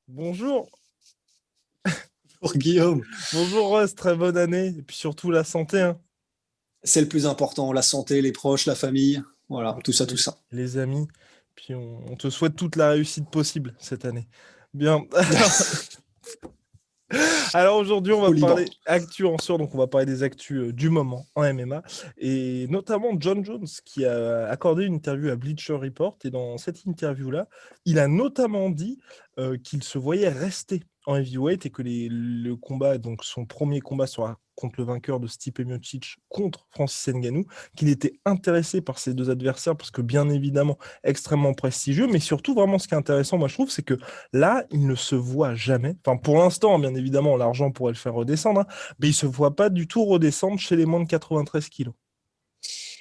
Bonjour, Pour Guillaume, bonjour Russ, très bonne année, et puis surtout la santé, hein. c'est le plus important, la santé, les proches, la famille, voilà, tout ça, tout les, ça. les amis, puis on te souhaite toute la réussite possible cette année. Bien, alors aujourd'hui on va Au Liban. parler actu en sort, donc on va parler des actus du moment en MMA, et notamment John Jones qui a accordé une interview à Bleacher Report, et dans cette interview-là, il a notamment dit qu'il se voyait rester en heavyweight et que le combat, donc son premier combat sera contre le vainqueur de Stipe Miocic contre Francis Ngannou, qu'il était intéressé par ces deux adversaires parce que bien évidemment extrêmement prestigieux, mais surtout vraiment ce qui est intéressant, moi je trouve, c'est que là, il ne se voit jamais. Enfin, pour l'instant, bien évidemment, l'argent pourrait le faire redescendre, hein, mais il ne se voit pas du tout redescendre chez les moins de 93 kilos.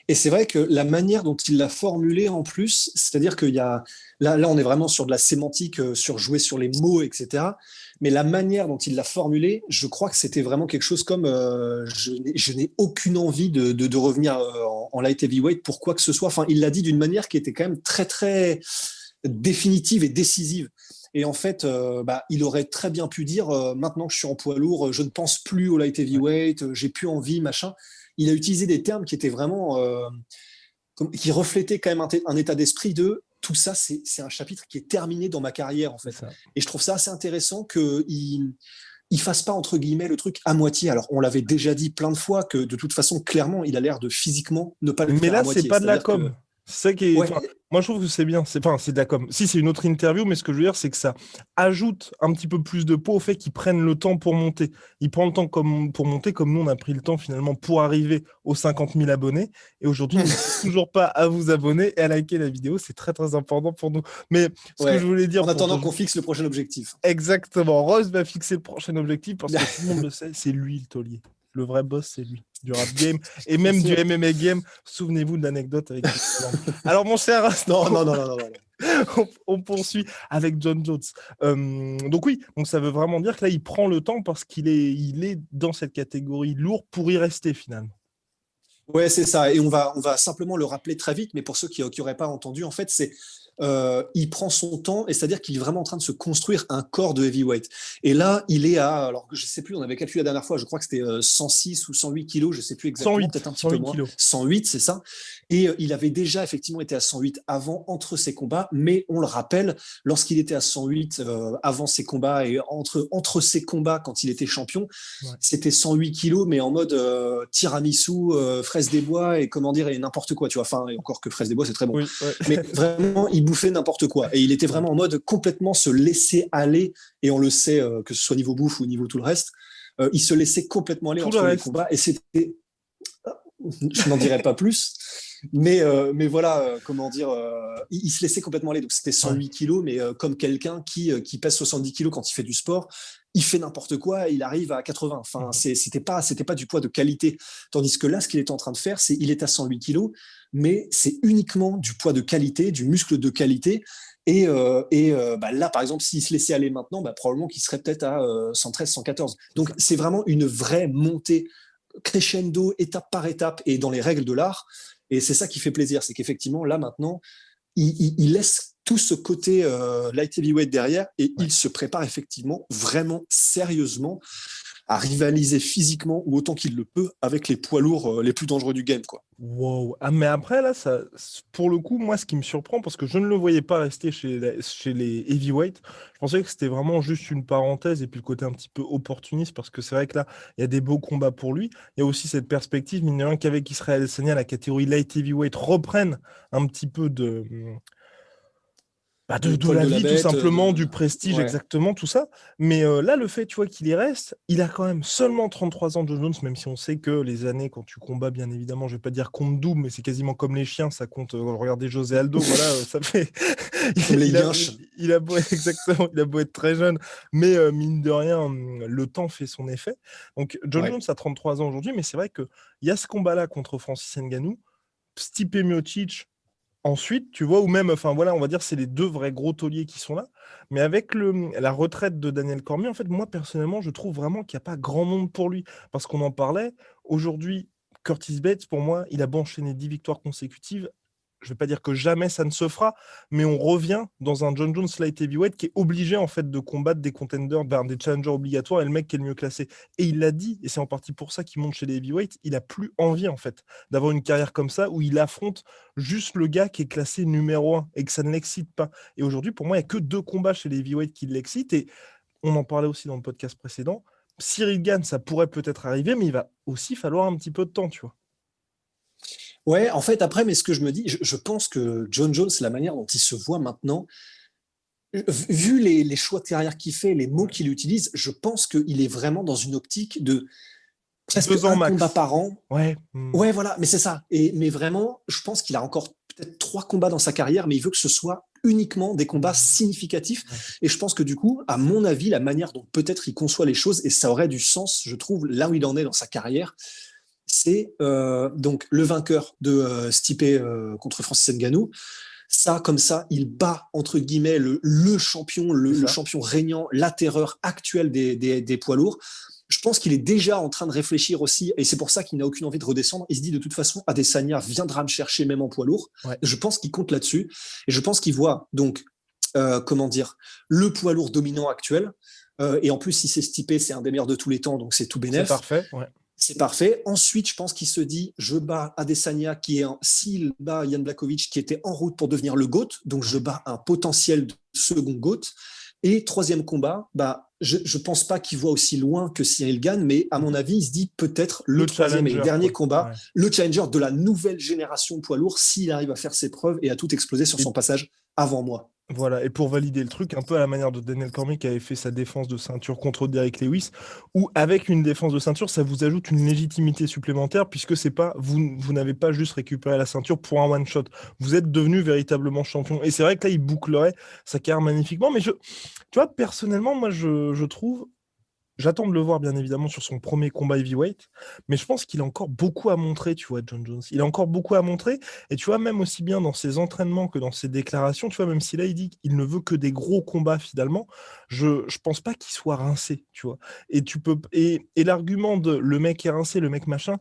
Et c'est vrai que la manière dont il l'a formulé en plus, c'est-à-dire qu'il y a, là, on est vraiment sur de la sémantique, sur jouer sur les mots, etc. Mais la manière dont il l'a formulé, je crois que c'était vraiment quelque chose comme je n'ai aucune envie de revenir en light heavyweight pour quoi que ce soit. Enfin, il l'a dit d'une manière qui était quand même très, très définitive et décisive. Et en fait, il aurait très bien pu dire maintenant que je suis en poids lourd, je ne pense plus au light Ouais. heavyweight, j'ai plus envie, machin. Il a utilisé des termes qui étaient vraiment, qui reflétaient quand même un état d'esprit de tout ça, c'est un chapitre qui est terminé dans ma carrière en C'est fait. ça. Et je trouve ça assez intéressant qu'il fasse pas entre guillemets le truc à moitié. Alors on l'avait déjà dit plein de fois que de toute façon clairement il a l'air de physiquement ne pas le Mais faire à là, c'est moitié. pas de la C'est-à-dire que com. C'est ça qui est. ouais, Enfin, moi, je trouve que c'est bien. C'est de la com. Si, c'est une autre interview, mais ce que je veux dire, c'est que ça ajoute un petit peu plus de poids au fait qu'ils prennent le temps pour monter. Ils prennent le temps pour monter, comme nous, on a pris le temps finalement pour arriver aux 50 000 abonnés. Et aujourd'hui, n'hésitez toujours pas à vous abonner et à liker la vidéo. C'est très, très important pour nous. Mais ce que je ouais. voulais dire En pour attendant Josh. qu'on fixe le prochain objectif. Exactement. Rose va fixer le prochain objectif parce que tout le monde le sait, c'est lui le taulier. Le vrai boss, c'est lui. Du rap game et Bien même du sûr. MMA game. Souvenez-vous de l'anecdote avec Chris Evans. Alors, mon cher, Non, non, non, non, non, non. on poursuit avec John Jones. Donc oui, donc ça veut vraiment dire que là, il prend le temps parce qu'il est dans cette catégorie lourd pour y rester finalement. Ouais, c'est ça. Et on va simplement le rappeler très vite, mais pour ceux qui n'auraient pas entendu, en fait, il prend son temps, et c'est-à-dire qu'il est vraiment en train de se construire un corps de heavyweight. Et là, il est alors je sais plus, on avait calculé la dernière fois, je crois que c'était 106 ou 108 kilos, je sais plus exactement, 108, peut-être un petit peu 108 moins. kilos. 108, c'est ça. Et il avait déjà effectivement été à 108 avant, entre ses combats, mais on le rappelle, lorsqu'il était à 108 avant ses combats et entre ses combats quand il était champion, Ouais. c'était 108 kilos, mais en mode tiramisu, fraise des bois et comment dire, et n'importe quoi, tu vois. Enfin, et encore que fraise des bois, c'est très bon. Oui, ouais. Mais vraiment, il bouffait n'importe quoi. Et il était Ouais. vraiment en mode complètement se laisser aller. Et on le sait, que ce soit niveau bouffe ou niveau tout le reste, il se laissait complètement aller Tout le entre les reste. combats. Et c'était, je n'en dirais pas plus, mais voilà, comment dire, il se laissait complètement aller. Donc c'était Ouais. 108 kilos, mais comme quelqu'un qui pèse 70 kilos quand il fait du sport, il fait n'importe quoi, il arrive à 80. Enfin, Mhm. c'était pas du poids de qualité. Tandis que là, ce qu'il est en train de faire, c'est il est à 108 kilos, mais c'est uniquement du poids de qualité, du muscle de qualité. Là, par exemple, s'il se laissait aller maintenant, probablement qu'il serait peut-être à 113, 114. C'est Donc ça. c'est vraiment une vraie montée crescendo, étape par étape et dans les règles de l'art. Et c'est ça qui fait plaisir, c'est qu'effectivement, là maintenant, il laisse tout ce côté light heavyweight derrière et Ouais. il se prépare effectivement vraiment sérieusement à rivaliser physiquement ou autant qu'il le peut avec les poids lourds les plus dangereux du game, quoi. Wow. Ah, mais après, là, ça, pour le coup, moi, ce qui me surprend, parce que je ne le voyais pas rester chez les heavyweights, je pensais que c'était vraiment juste une parenthèse et puis le côté un petit peu opportuniste, parce que c'est vrai que là, il y a des beaux combats pour lui. Il y a aussi cette perspective, mine de rien, qu'avec Israël Adesanya, la catégorie light heavyweight reprenne un petit peu De de poil la de la vie, tout bête, simplement, du prestige, ouais. exactement, tout ça. Mais là, le fait, tu vois, qu'il y reste, il a quand même seulement 33 ans, John Jones, même si on sait que les années, quand tu combats, bien évidemment, je vais pas dire compte double, mais c'est quasiment comme les chiens, ça compte. Regardez José Aldo, voilà, ça fait. Comme les il a, yinches. il a beau, exactement, il a beau être très jeune, mais mine de rien, le temps fait son effet. Donc, John Ouais. Jones a 33 ans aujourd'hui, mais c'est vrai qu'il y a ce combat-là contre Francis Ngannou, Stipe Miocic. Ensuite, tu vois, ou même, enfin voilà, on va dire, c'est les deux vrais gros tauliers qui sont là. Mais avec la retraite de Daniel Cormier, en fait, moi, personnellement, je trouve vraiment qu'il n'y a pas grand monde pour lui. Parce qu'on en parlait. Aujourd'hui, Curtis Bates, pour moi, il a beau enchaîner 10 victoires consécutives. je vais pas dire que jamais ça ne se fera, mais on revient dans un John Jones light heavyweight qui est obligé en fait de combattre des contenders, des challengers obligatoires et le mec qui est le mieux classé. Et il l'a dit, et c'est en partie pour ça qu'il monte chez les heavyweights, il a plus envie en fait d'avoir une carrière comme ça où il affronte juste le gars qui est classé numéro 1 et que ça ne l'excite pas. Et aujourd'hui, pour moi, il n'y a que 2 combats chez les heavyweights qui l'excitent, et on en parlait aussi dans le podcast précédent. Cyril Gane, ça pourrait peut-être arriver, mais il va aussi falloir un petit peu de temps, tu vois. Ouais, en fait, après, mais ce que je me dis, je pense que John Jones, la manière dont il se voit maintenant, vu les choix de carrière qu'il fait, les mots qu'il utilise, je pense qu'il est vraiment dans une optique de presque 2 ans un combat max. par an. Ouais. Ouais, voilà, mais c'est ça. Mais vraiment, je pense qu'il a encore peut-être 3 combats dans sa carrière, mais il veut que ce soit uniquement des combats significatifs. Ouais. Et je pense que du coup, à mon avis, la manière dont peut-être il conçoit les choses, et ça aurait du sens, je trouve, là où il en est dans sa carrière, c'est donc le vainqueur de Stipe contre Francis Ngannou. Ça, comme ça, il bat, entre guillemets, le champion, le champion régnant, la terreur actuelle des poids lourds. Je pense qu'il est déjà en train de réfléchir aussi, et c'est pour ça qu'il n'a aucune envie de redescendre. Il se dit, de toute façon, Adesanya viendra me chercher même en poids lourd. Ouais. Je pense qu'il compte là-dessus. Et je pense qu'il voit, donc, comment dire, le poids lourd dominant actuel. Et en plus, si c'est Stipe, c'est un des meilleurs de tous les temps, donc c'est tout bénef. C'est parfait, ouais. C'est parfait. Ensuite, je pense qu'il se dit, je bats Adesanya, s'il bat Jan Blachowicz, qui était en route pour devenir le GOAT, donc je bats un potentiel de second GOAT. Et troisième combat, je pense pas qu'il voit aussi loin que Cyril Gane, mais à mon avis, il se dit peut-être le troisième et dernier combat, ouais. Le challenger de la nouvelle génération poids lourd, s'il arrive à faire ses preuves et à tout exploser sur son passage avant moi. Voilà, et pour valider le truc, un peu à la manière de Daniel Cormier qui avait fait sa défense de ceinture contre Derrick Lewis, où avec une défense de ceinture, ça vous ajoute une légitimité supplémentaire, puisque c'est pas vous n'avez pas juste récupéré la ceinture pour un one-shot, vous êtes devenu véritablement champion. Et c'est vrai que là, il bouclerait sa carrière magnifiquement, mais tu vois, personnellement, moi, je trouve... J'attends de le voir, bien évidemment, sur son premier combat heavyweight, mais je pense qu'il a encore beaucoup à montrer, tu vois, John Jones. Il a encore beaucoup à montrer, et tu vois, même aussi bien dans ses entraînements que dans ses déclarations, tu vois, même si là, il dit qu'il ne veut que des gros combats, finalement, je pense pas qu'il soit rincé, tu vois. Et l'argument de le mec est rincé, le mec machin,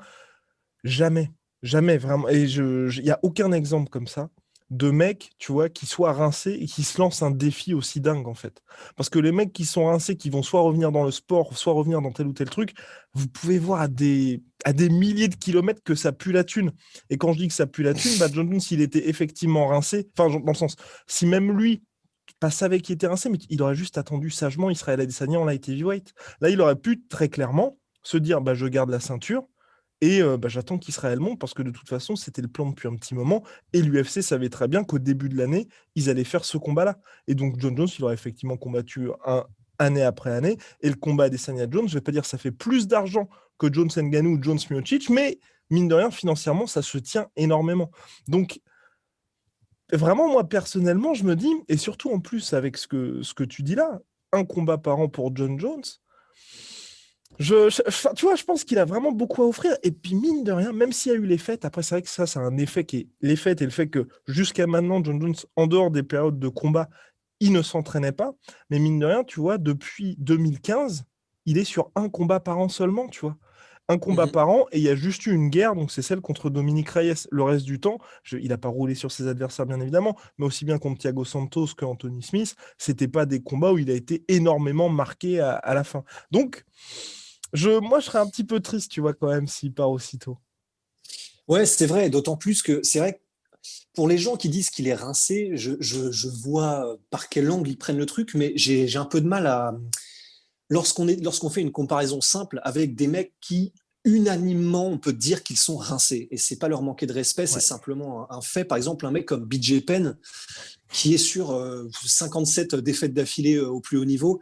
jamais, vraiment. Et il n'y a aucun exemple comme ça de mecs, tu vois, qui soient rincés et qui se lancent un défi aussi dingue, en fait. Parce que les mecs qui sont rincés, qui vont soit revenir dans le sport, soit revenir dans tel ou tel truc, vous pouvez voir à des milliers de kilomètres que ça pue la thune. Et quand je dis que ça pue la thune, John Jones, s'il était effectivement rincé, enfin, dans le sens, si même lui pas savait qu'il était rincé, mais il aurait juste attendu sagement Israël Adesanya en light heavyweight. Là, il aurait pu très clairement se dire, je garde la ceinture, et j'attends qu'Israël monte parce que de toute façon, c'était le plan depuis un petit moment. Et l'UFC savait très bien qu'au début de l'année, ils allaient faire ce combat-là. Et donc, John Jones, il aurait effectivement combattu année après année. Et le combat Adesanya Jones, je ne vais pas dire que ça fait plus d'argent que Jones Ngannou ou Jones Miocic, mais mine de rien, financièrement, ça se tient énormément. Donc, vraiment, moi, personnellement, je me dis, et surtout en plus avec ce que tu dis là, un combat par an pour John Jones, tu vois, je pense qu'il a vraiment beaucoup à offrir. Et puis, mine de rien, même s'il y a eu les fêtes, après, c'est vrai que ça, c'est un effet qui est les fêtes et le fait que jusqu'à maintenant, John Jones, en dehors des périodes de combat, il ne s'entraînait pas. Mais mine de rien, tu vois, depuis 2015, il est sur un combat par an seulement, tu vois. Un combat par an, et il y a juste eu une guerre, donc c'est celle contre Dominique Reyes. Le reste du temps, il n'a pas roulé sur ses adversaires, bien évidemment, mais aussi bien contre Thiago Santos que Anthony Smith, c'était pas des combats où il a été énormément marqué à la fin. Donc, moi, je serais un petit peu triste, tu vois, quand même, s'il part aussitôt. Ouais, c'est vrai, d'autant plus que c'est vrai que pour les gens qui disent qu'il est rincé, je vois par quel angle ils prennent le truc, mais j'ai un peu de mal à... Lorsqu'on fait une comparaison simple avec des mecs qui, unanimement, on peut dire qu'ils sont rincés, et c'est pas leur manquer de respect, c'est simplement un fait. Par exemple, un mec comme BJ Penn, qui est sur 57 défaites d'affilée au plus haut niveau.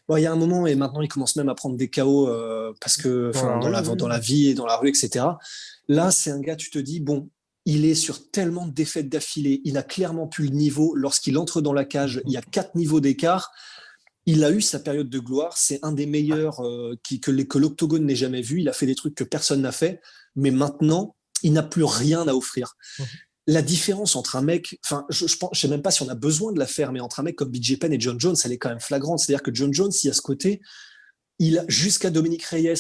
Bon, il y a un moment, et maintenant il commence même à prendre des KO parce que dans la vie et dans la rue, etc. Là, c'est un gars, tu te dis, bon, il est sur tellement de défaites d'affilée, il a clairement plus le niveau. Lorsqu'il entre dans la cage, il y a 4 niveaux d'écart. Il a eu sa période de gloire, c'est un des meilleurs que l'Octogone n'ait jamais vu. Il a fait des trucs que personne n'a fait, mais maintenant, il n'a plus rien à offrir. La différence entre un mec, enfin, je sais même pas si on a besoin de la faire, mais entre un mec comme BJ Penn et John Jones, elle est quand même flagrante. C'est-à-dire que John Jones, il y a ce côté, jusqu'à Dominique Reyes,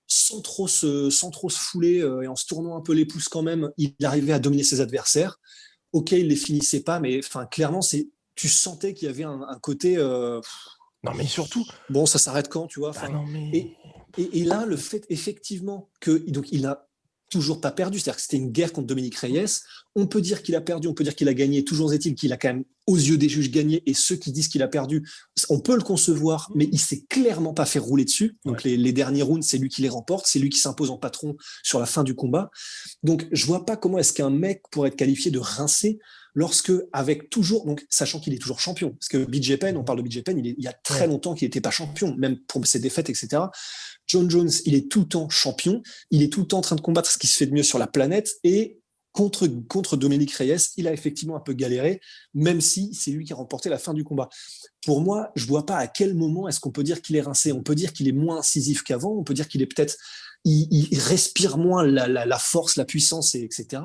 sans trop se fouler et en se tournant un peu les pouces quand même, il arrivait à dominer ses adversaires. ok, il les finissait pas, mais enfin, clairement, tu sentais qu'il y avait un côté. Non, mais surtout, Bon, ça s'arrête quand, tu vois. bah Enfin, non, mais. et là, le fait effectivement que donc il a toujours pas perdu, c'est-à-dire que c'était une guerre contre Dominique Reyes. On peut dire qu'il a perdu, on peut dire qu'il a gagné. Toujours est-il qu'il a quand même, aux yeux des juges, gagné. Et ceux qui disent qu'il a perdu, on peut le concevoir, mais il s'est clairement pas fait rouler dessus. Donc Ouais. les derniers rounds, c'est lui qui les remporte, c'est lui qui s'impose en patron sur la fin du combat. Donc je vois pas comment est-ce qu'un mec pourrait être qualifié de rincé lorsque, avec toujours, donc sachant qu'il est toujours champion, parce que BJ Penn, on parle de BJ Penn, il y a très Ouais. longtemps qu'il n'était pas champion, même pour ses défaites, etc. John Jones, il est tout le temps champion, il est tout le temps en train de combattre ce qui se fait de mieux sur la planète, et contre Dominique Reyes, il a effectivement un peu galéré, même si c'est lui qui a remporté la fin du combat. Pour moi, je vois pas à quel moment est-ce qu'on peut dire qu'il est rincé. On peut dire qu'il est moins incisif qu'avant, on peut dire qu'il est peut-être, il respire moins la force, la puissance, etc.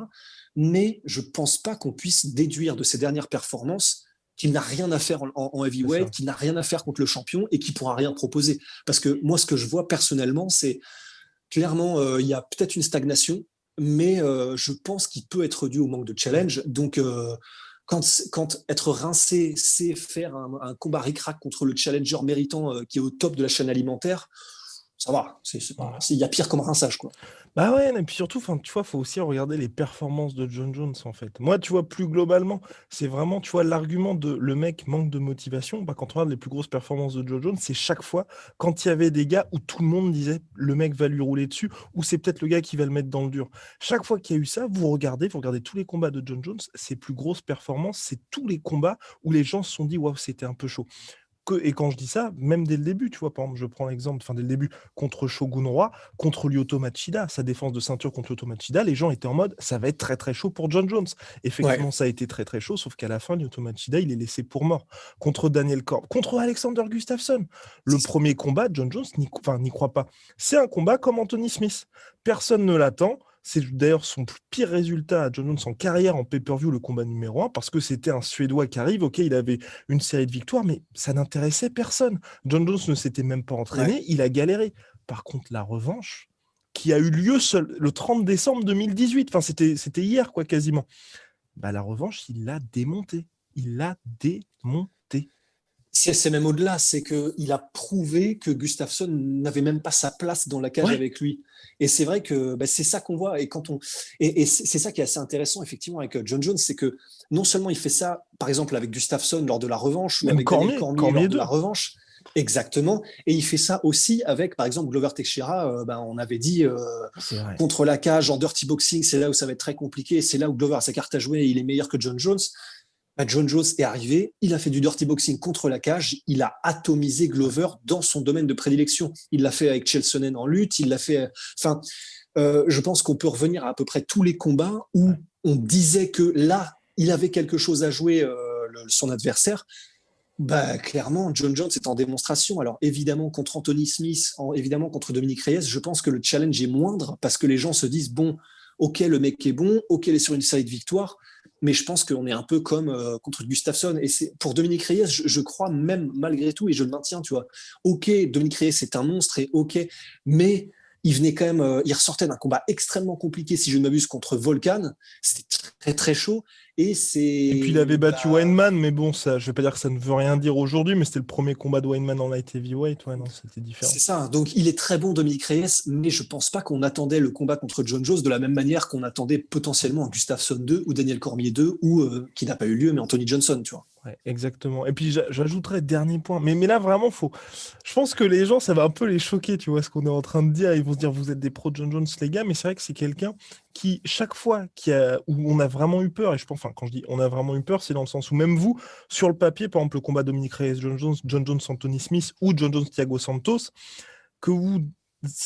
Mais je pense pas qu'on puisse déduire de ses dernières performances qu'il n'a rien à faire en heavyweight, qu'il n'a rien à faire contre le champion et qu'il pourra rien proposer. Parce que moi, ce que je vois personnellement, c'est clairement, il y a peut-être une stagnation, mais je pense qu'il peut être dû au manque de challenge. Donc, quand être rincé, c'est faire un combat ric-rac contre le challenger méritant qui est au top de la chaîne alimentaire, ça va. Il y a pire comme rinçage, quoi. Bah ouais, et puis surtout, tu vois, faut aussi regarder les performances de John Jones, en fait. Moi, tu vois, plus globalement, c'est vraiment, tu vois, l'argument de le mec manque de motivation. Bah, quand on regarde les plus grosses performances de John Jones, c'est chaque fois quand il y avait des gars où tout le monde disait le mec va lui rouler dessus, ou c'est peut-être le gars qui va le mettre dans le dur. Chaque fois qu'il y a eu ça, vous regardez tous les combats de John Jones, ses plus grosses performances, c'est tous les combats où les gens se sont dit waouh, c'était un peu chaud. Et quand je dis ça, même dès le début, tu vois, par exemple, je prends l'exemple, dès le début, contre Shogun Roi, contre Lyoto Machida, sa défense de ceinture contre Lyoto Machida, les gens étaient en mode, ça va être très très chaud pour John Jones. Ouais. Effectivement, ça a été très très chaud, sauf qu'à la fin, Lyoto Machida, il est laissé pour mort. Contre Daniel Cormier, contre Alexander Gustafsson. Le premier combat, John Jones n'y croit pas. C'est un combat comme Anthony Smith. Personne ne l'attend. C'est d'ailleurs son pire résultat à John Jones en carrière en pay-per-view, le combat numéro 1, parce que c'était un Suédois qui arrive, ok, il avait une série de victoires, mais ça n'intéressait personne. John Jones ne s'était même pas entraîné, il a galéré. Par contre, la revanche, qui a eu lieu le 30 décembre 2018, c'était hier, quoi, quasiment. Bah, la revanche, il l'a démonté. Il l'a démonté. C'est même au-delà, c'est qu'il a prouvé que Gustafsson n'avait même pas sa place dans la cage avec lui. Et c'est vrai que c'est ça qu'on voit. Et c'est ça qui est assez intéressant, effectivement, avec John Jones, c'est que non seulement il fait ça, par exemple, avec Gustafsson lors de la revanche, ou Même avec Daniel Cormier lors Cormier de 2. la revanche. Exactement. Et il fait ça aussi avec, par exemple, Glover Teixeira. On avait dit contre la cage en dirty boxing, c'est là où ça va être très compliqué. C'est là où Glover a sa carte à jouer et il est meilleur que John Jones. John Jones est arrivé, il a fait du dirty boxing contre la cage, il a atomisé Glover dans son domaine de prédilection. Il l'a fait avec Chelsonen en lutte, il l'a fait. Enfin, je pense qu'on peut revenir à peu près tous les combats où on disait que là, il avait quelque chose à jouer, son adversaire. Clairement, John Jones est en démonstration. Alors évidemment contre Anthony Smith, évidemment contre Dominique Reyes, je pense que le challenge est moindre parce que les gens se disent bon, ok, le mec est bon, ok, il est sur une série de victoires, mais je pense qu'on est un peu comme contre Gustafsson. Et c'est pour Dominique Reyes, je crois même malgré tout, et je le maintiens, tu vois. Ok, Dominique Reyes c'est un monstre, et ok, mais il venait quand même, il ressortait d'un combat extrêmement compliqué, si je ne m'abuse, contre Volkan. C'était très très chaud. Et puis il avait c'est battu Weinman, mais bon, ça, je vais pas dire que ça ne veut rien dire aujourd'hui, mais c'était le premier combat de Weinman en light heavyweight, non, c'était différent. c'est ça. Donc il est très bon, Dominique Reyes, mais je pense pas qu'on attendait le combat contre John Jones de la même manière qu'on attendait potentiellement un Gustafsson 2 ou Daniel Cormier 2 ou qui n'a pas eu lieu, mais Anthony Johnson, tu vois. Ouais, exactement. Et puis j'ajouterais dernier point. Mais là, vraiment, je pense que les gens, ça va un peu les choquer, tu vois, ce qu'on est en train de dire. Ils vont se dire, vous êtes des pros John Jones, les gars. Mais c'est vrai que c'est quelqu'un qui, chaque fois où on a vraiment eu peur, et je pense, quand je dis on a vraiment eu peur, c'est dans le sens où même vous, sur le papier, par exemple, le combat Dominique Reyes, John Jones, Anthony Smith ou John Jones, Thiago Santos, que vous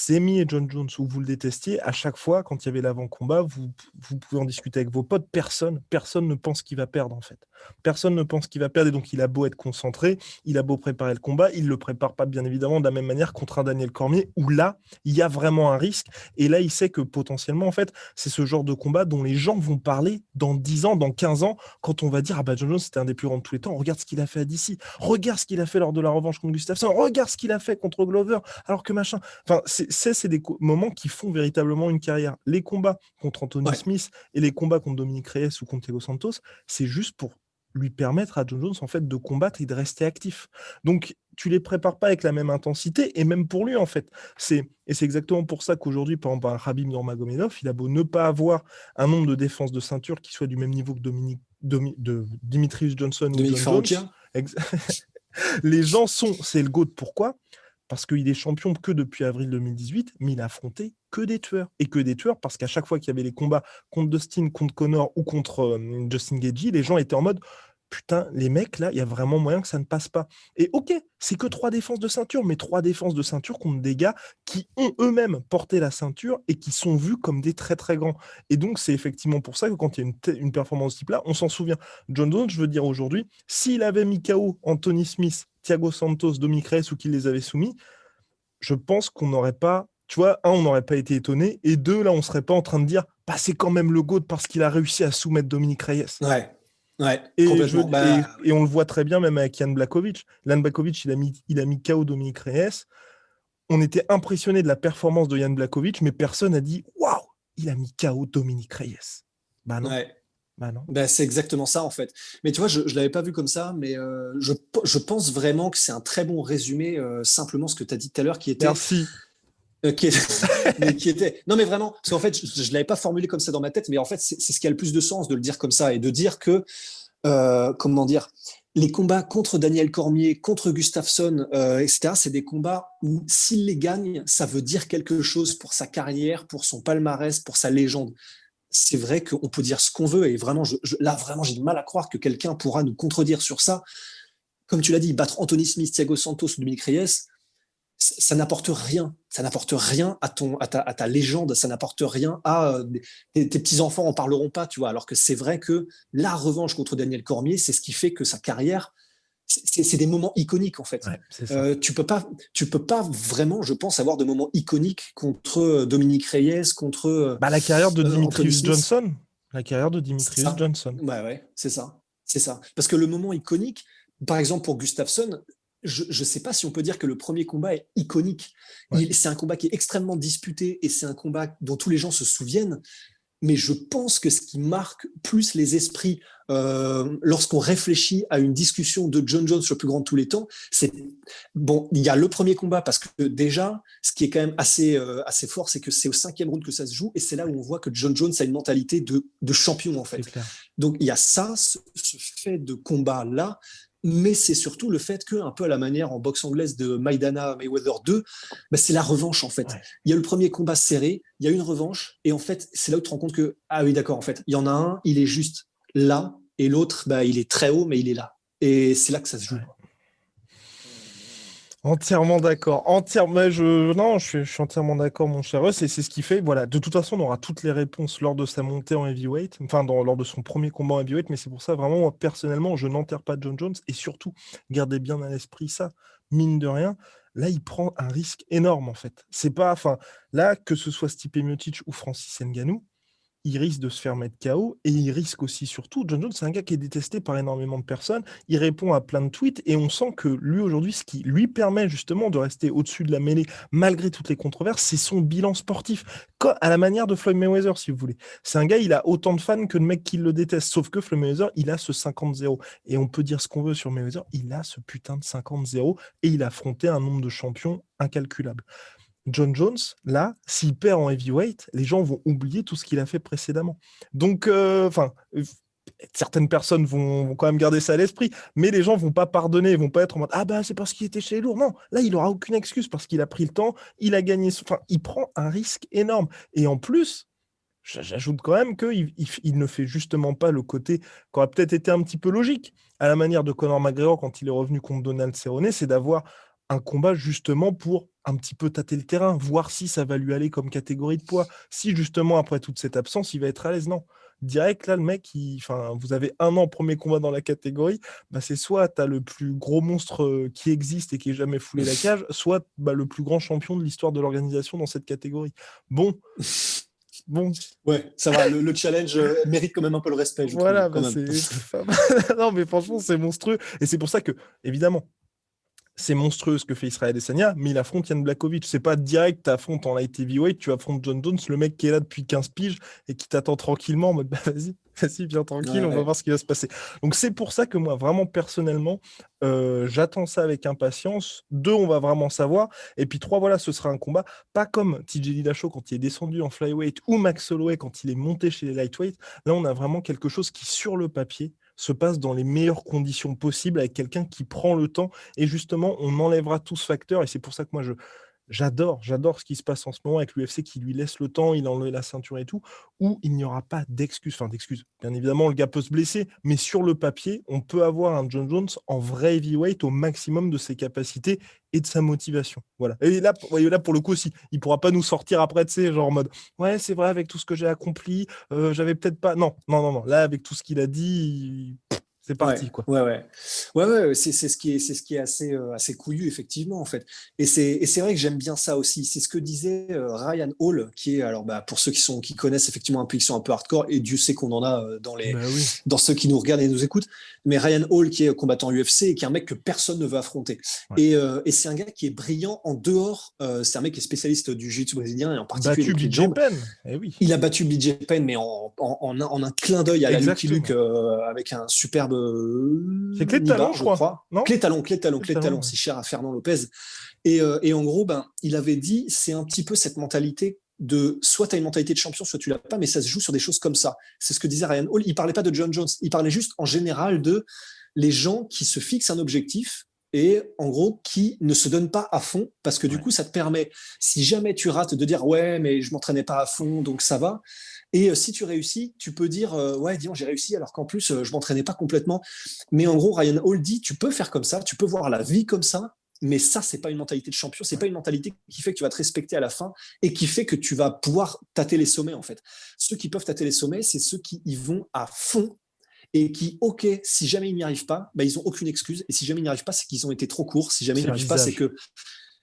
aimiez John Jones ou vous le détestiez, à chaque fois, quand il y avait l'avant-combat, vous pouvez en discuter avec vos potes, personne ne pense qu'il va perdre, en fait. Personne ne pense qu'il va perdre, et donc il a beau être concentré, il a beau préparer le combat, il ne le prépare pas, bien évidemment, de la même manière contre un Daniel Cormier, où là, il y a vraiment un risque, et là, il sait que potentiellement, en fait, c'est ce genre de combat dont les gens vont parler dans 10 ans, dans 15 ans, quand on va dire, John Jones, c'était un des plus grands de tous les temps, regarde ce qu'il a fait à DC, regarde ce qu'il a fait lors de la revanche contre Gustafsson, regarde ce qu'il a fait contre Glover, alors que machin... Enfin, c'est des moments qui font véritablement une carrière. Les combats contre Anthony Smith et les combats contre Dominic Reyes ou contre Thiago Santos, c'est juste pour lui permettre à John Jones en fait de combattre et de rester actif. Donc tu les prépares pas avec la même intensité, et même pour lui en fait. Et c'est exactement pour ça qu'aujourd'hui, par exemple, Khabib Nurmagomedov, il a beau ne pas avoir un nombre de défenses de ceinture qui soit du même niveau que Demetrius Johnson ou John Jones. Les gens c'est le GOAT. Pourquoi ? Parce qu'il est champion que depuis avril 2018, mais il a affronté que des tueurs. Et que des tueurs, parce qu'à chaque fois qu'il y avait les combats contre Dustin, contre Conor ou contre Justin Gaethje, les gens étaient en mode « Putain, les mecs, là, il y a vraiment moyen que ça ne passe pas. » Et ok, c'est que 3 défenses de ceinture, mais 3 défenses de ceinture contre des gars qui ont eux-mêmes porté la ceinture et qui sont vus comme des très très grands. Et donc, c'est effectivement pour ça que quand il y a une performance de ce type-là, on s'en souvient. John Jones, je veux dire aujourd'hui, s'il avait mis KO Anthony Smith, Thiago Santos, Dominic Reyes ou qu'il les avait soumis, je pense qu'on n'aurait pas, tu vois, on n'aurait pas été étonné, et 2, là, on serait pas en train de dire, bah, c'est quand même le GOAT parce qu'il a réussi à soumettre Dominic Reyes. Ouais, et, complètement. Et on le voit très bien même avec Jan Blachowicz. Jan Blachowicz, il a mis KO Dominic Reyes. On était impressionné de la performance de Jan Blachowicz, mais personne n'a dit, waouh, il a mis KO Dominic Reyes. Bah non. Bah non. C'est exactement ça en fait. Mais tu vois, je l'avais pas vu comme ça, mais je pense vraiment que c'est un très bon résumé, simplement ce que tu as dit tout à l'heure, qui était. Merci. Qui était. Non mais vraiment, parce qu'en fait, je l'avais pas formulé comme ça dans ma tête, mais en fait, c'est ce qui a le plus de sens de le dire comme ça et de dire que, comment dire, les combats contre Daniel Cormier, contre Gustafsson, etc., c'est des combats où s'il les gagne, ça veut dire quelque chose pour sa carrière, pour son palmarès, pour sa légende. C'est vrai qu'on peut dire ce qu'on veut, et vraiment, là, vraiment, j'ai du mal à croire que quelqu'un pourra nous contredire sur ça. Comme tu l'as dit, battre Anthony Smith, Thiago Santos ou Dominic Reyes, ça n'apporte rien. Ça n'apporte rien à ta légende, ça n'apporte rien à tes petits-enfants en parleront pas, tu vois. Alors que c'est vrai que la revanche contre Daniel Cormier, c'est ce qui fait que sa carrière, c'est des moments iconiques en fait. Tu peux pas vraiment, je pense, avoir de moments iconiques contre Dominic Reyes, contre la carrière de Demetrius Johnson. La carrière de Demetrius Johnson. Ouais, c'est ça. Parce que le moment iconique, par exemple pour Gustafsson, je ne sais pas si on peut dire que le premier combat est iconique. C'est un combat qui est extrêmement disputé et c'est un combat dont tous les gens se souviennent. Mais je pense que ce qui marque plus les esprits lorsqu'on réfléchit à une discussion de John Jones, le plus grand de tous les temps, c'est bon. Il y a le premier combat parce que déjà, ce qui est quand même assez fort, c'est que c'est au 5e round que ça se joue et c'est là où on voit que John Jones a une mentalité de champion en fait. Donc il y a ça, ce fait de combat là. Mais c'est surtout le fait que, un peu à la manière en boxe anglaise de Maidana Mayweather 2, c'est la revanche en fait. Il y a le premier combat serré, il y a une revanche, et en fait, c'est là où tu te rends compte que, ah oui, d'accord, en fait, il y en a un, il est juste là, et l'autre, il est très haut, mais il est là. Et c'est là que ça se joue. Entièrement d'accord. Je suis entièrement d'accord, mon cher. C'est ce qui fait. Voilà. De toute façon, on aura toutes les réponses lors de sa montée en heavyweight, enfin lors de son premier combat en heavyweight. Mais c'est pour ça, vraiment, moi, personnellement, je n'enterre pas John Jones. Et surtout, gardez bien à l'esprit ça. Mine de rien, là, il prend un risque énorme, en fait. C'est pas, là, que ce soit Stipe Miocic ou Francis Ngannou, il risque de se faire mettre KO et il risque aussi, surtout, John Jones, c'est un gars qui est détesté par énormément de personnes. Il répond à plein de tweets et on sent que lui, aujourd'hui, ce qui lui permet justement de rester au-dessus de la mêlée malgré toutes les controverses, c'est son bilan sportif, à la manière de Floyd Mayweather, si vous voulez. C'est un gars, il a autant de fans que de mecs qui le détestent, sauf que Floyd Mayweather, il a ce 50-0. Et on peut dire ce qu'on veut sur Mayweather, il a ce putain de 50-0 et il a affronté un nombre de champions incalculable. John Jones, là, s'il perd en heavyweight, les gens vont oublier tout ce qu'il a fait précédemment. Donc, certaines personnes vont quand même garder ça à l'esprit, mais les gens vont pas pardonner, ils vont pas être en mode « Ah c'est parce qu'il était chez les lourds ». Non, là, il aura aucune excuse parce qu'il a pris le temps, il a gagné, il prend un risque énorme. Et en plus, j'ajoute quand même qu'il ne fait justement pas le côté qui aurait peut-être été un petit peu logique, à la manière de Conor McGregor quand il est revenu contre Donald Cerrone, c'est d'avoir un combat justement pour un petit peu tâter le terrain, voir si ça va lui aller comme catégorie de poids, si justement après toute cette absence, il va être à l'aise. Non, direct là, le mec, vous avez un an premier combat dans la catégorie, c'est soit tu as le plus gros monstre qui existe et qui est jamais foulé la cage, soit le plus grand champion de l'histoire de l'organisation dans cette catégorie. Bon. Ouais, ça va, le challenge mérite quand même un peu le respect. Voilà, non mais franchement, c'est monstrueux. Et c'est pour ça que, évidemment, c'est monstrueux ce que fait Israël Adesanya, mais il affronte Jan Blachowicz. C'est pas direct, tu affrontes en light heavyweight, tu affrontes John Jones, le mec qui est là depuis 15 piges et qui t'attend tranquillement en mode bah, vas-y, viens tranquille, on va Ouais. voir ce qui va se passer. Donc c'est pour ça que moi, vraiment personnellement, j'attends ça avec impatience. 2, on va vraiment savoir. Et puis 3, voilà, ce sera un combat, pas comme TJ Dillashaw quand il est descendu en flyweight ou Max Holloway quand il est monté chez les lightweight. Là, on a vraiment quelque chose qui, sur le papier, se passe dans les meilleures conditions possibles avec quelqu'un qui prend le temps et justement on enlèvera tout ce facteur et c'est pour ça que moi j'adore ce qui se passe en ce moment avec l'UFC qui lui laisse le temps, il enlève la ceinture et tout, où il n'y aura pas d'excuses. Bien évidemment, le gars peut se blesser, mais sur le papier, on peut avoir un John Jones en vrai heavyweight au maximum de ses capacités et de sa motivation. Voilà. Et là, voyez, là pour le coup aussi, il pourra pas nous sortir après, tu sais, genre en mode ouais, c'est vrai, avec tout ce que j'ai accompli, j'avais peut-être pas. Non. Là, avec tout ce qu'il a dit, c'est Ouais, parti, quoi. ouais, c'est ce qui est assez couillu effectivement en fait. Et c'est vrai que j'aime bien ça aussi. C'est ce que disait Ryan Hall, qui est alors bah, pour ceux qui connaissent effectivement un peu qui sont un peu hardcore et Dieu sait qu'on en a Bah oui. dans ceux qui nous regardent et nous écoutent. Mais Ryan Hall qui est combattant UFC et qui est un mec que personne ne veut affronter. Ouais. Et c'est un gars qui est brillant en dehors. C'est un mec qui est spécialiste du jiu-jitsu brésilien et en particulier Battu des clés de BJ jambes. Penn, eh oui. Il a battu BJ Penn, mais en un clin d'œil à la Lucky Luke Exactement. avec un superbe C'est clé de talon, nibar, je je crois. crois. Non? Clé de talon, Ouais. si cher à Fernand Lopez. Et en gros, ben, il avait dit, c'est un petit peu cette mentalité de soit tu as une mentalité de champion, soit tu l'as pas, mais ça se joue sur des choses comme ça. C'est ce que disait Ryan Hall. Il parlait pas de John Jones, il parlait juste en général de les gens qui se fixent un objectif et en gros qui ne se donnent pas à fond parce que du Ouais. coup ça te permet, si jamais tu rates, de dire ouais mais je m'entraînais pas à fond donc ça va. Et si tu réussis, tu peux dire ouais disons j'ai réussi alors qu'en plus je m'entraînais pas complètement. Mais en gros Ryan Hall dit tu peux faire comme ça, tu peux voir la vie comme ça. Mais ça, c'est pas une mentalité de champion, c'est Ouais. pas une mentalité qui fait que tu vas te respecter à la fin et qui fait que tu vas pouvoir tâter les sommets en fait. Ceux qui peuvent tâter les sommets, c'est ceux qui y vont à fond et qui, ok, si jamais ils n'y arrivent pas, bah, ils n'ont aucune excuse. Et si jamais ils n'y arrivent pas, c'est qu'ils ont été trop courts. Si jamais ils C'est n'y le arrivent pas, c'est visage. que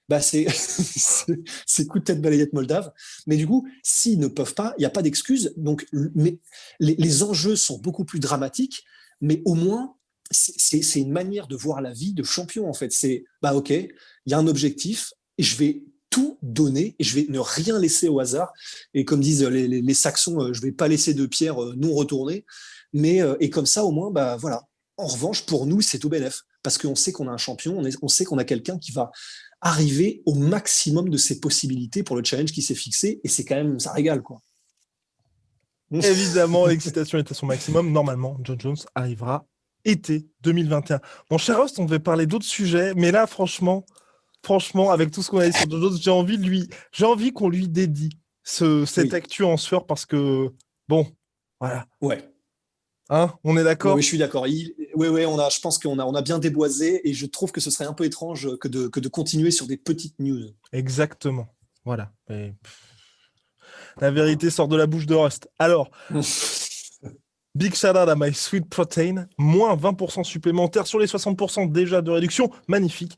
bah, c'est coup de tête balayette moldave. Mais du coup, s'ils ne peuvent pas, il n'y a pas d'excuse. Donc, mais les enjeux sont beaucoup plus dramatiques, mais au moins, c'est une manière de voir la vie de champion, en fait. C'est, bah, ok, il y a un objectif et je vais tout donner et je vais ne rien laisser au hasard. Et comme disent les Saxons, je vais pas laisser de pierre non retournée. Mais, et comme ça, au moins, bah, voilà. En revanche, pour nous, c'est tout bénef. Parce qu'on sait qu'on a un champion, on sait qu'on a quelqu'un qui va arriver au maximum de ses possibilités pour le challenge qui s'est fixé. Et c'est quand même, ça régale, quoi. Évidemment, l'excitation est à son maximum. Normalement, John Jones arrivera été 2021. Mon cher Host, on devait parler d'autres sujets, mais là, franchement, avec tout ce qu'on a dit sur John Jones, j'ai envie qu'on lui dédie cette Oui, actu en sueur parce que, bon, voilà. ouais. Hein, on est Oui, d'accord? je suis d'accord. Oui, je pense qu'on a bien déboisé et je trouve que ce serait un peu étrange que de continuer sur des petites news. Exactement. Voilà. Et, la vérité sort de la bouche de Rust. Alors, big shout out à My Sweet Protein, moins 20% supplémentaire sur les 60% déjà de réduction. Magnifique.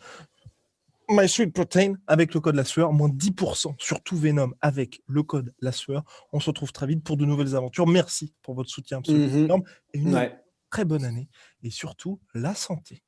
My Sweet Protein avec le code La Sueur, moins 10% sur tout Venom avec le code La Sueur. On se retrouve très vite pour de nouvelles aventures. Merci pour votre soutien absolument énorme et une Ouais. très bonne année et surtout la santé.